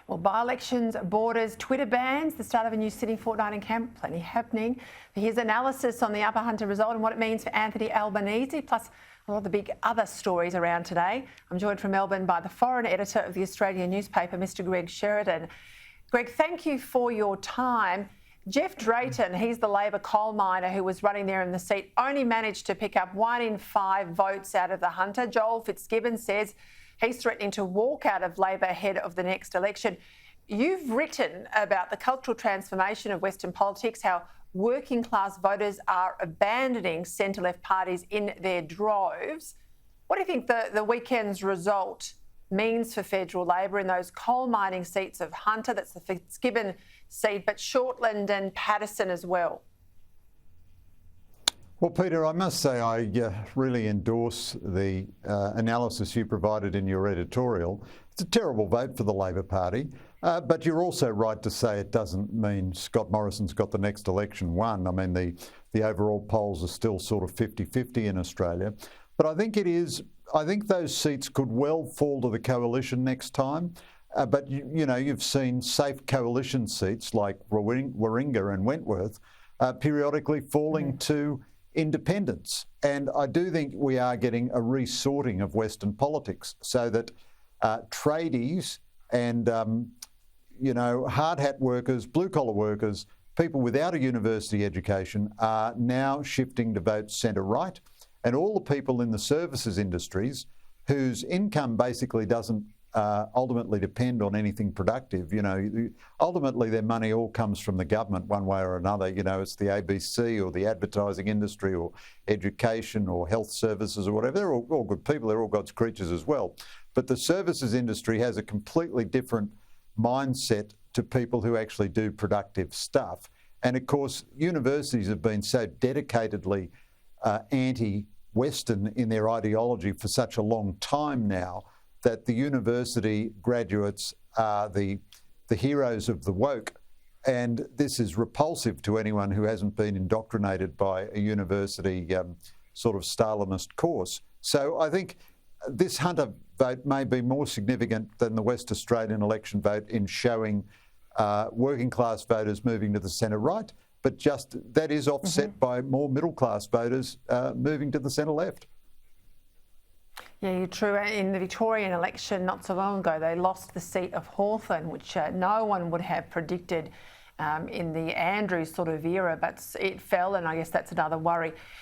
Well, by-elections, borders, Twitter bans, the start of a new sitting fortnight in Canberra, plenty happening. Here's analysis on the Upper Hunter result and what it means for Anthony Albanese, plus a lot of the big other stories around today. I'm joined from Melbourne by the foreign editor of the Australian newspaper, Mr. Greg Sheridan. Greg, thank you for your time. Jeff Drayton, he's the Labor coal miner who was running there in the seat, only managed to pick up 1 in 5 votes out of the Hunter. Joel Fitzgibbon says he's threatening to walk out of Labor ahead of the next election. You've written about the cultural transformation of Western politics, how working class voters are abandoning centre-left parties in their droves. What do you think the weekend's result means for federal Labor in those coal mining seats of Hunter, that's the Fitzgibbon seat, but Shortland and Patterson as well? Well, Peter, I must say I really endorse the analysis you provided in your editorial. It's a terrible vote for the Labor Party, but you're also right to say it doesn't mean Scott Morrison's got the next election won. I mean, the overall polls are still sort of 50-50 in Australia. But I think I think those seats could well fall to the coalition next time. But, you know, you've seen safe coalition seats like Warringah and Wentworth periodically falling to independents. And I do think we are getting a resorting of Western politics so that tradies and, you know, hard hat workers, blue collar workers, people without a university education are now shifting to vote centre-right. And all the people in the services industries whose income basically doesn't ultimately depend on anything productive. You know, ultimately their money all comes from the government one way or another. You know, it's the ABC or the advertising industry or education or health services or whatever. They're all good people. They're all God's creatures as well. But the services industry has a completely different mindset to people who actually do productive stuff. And of course, universities have been so dedicatedly anti-Western in their ideology for such a long time now that the university graduates are the heroes of the woke. And this is repulsive to anyone who hasn't been indoctrinated by a university sort of Stalinist course. So I think this Hunter vote may be more significant than the West Australian election vote in showing working class voters moving to the centre-right, but just that is offset by more middle class voters moving to the centre-left. Yeah, you're true. In the Victorian election not so long ago, they lost the seat of Hawthorn, which no one would have predicted in the Andrews sort of era, but it fell, and I guess that's another worry.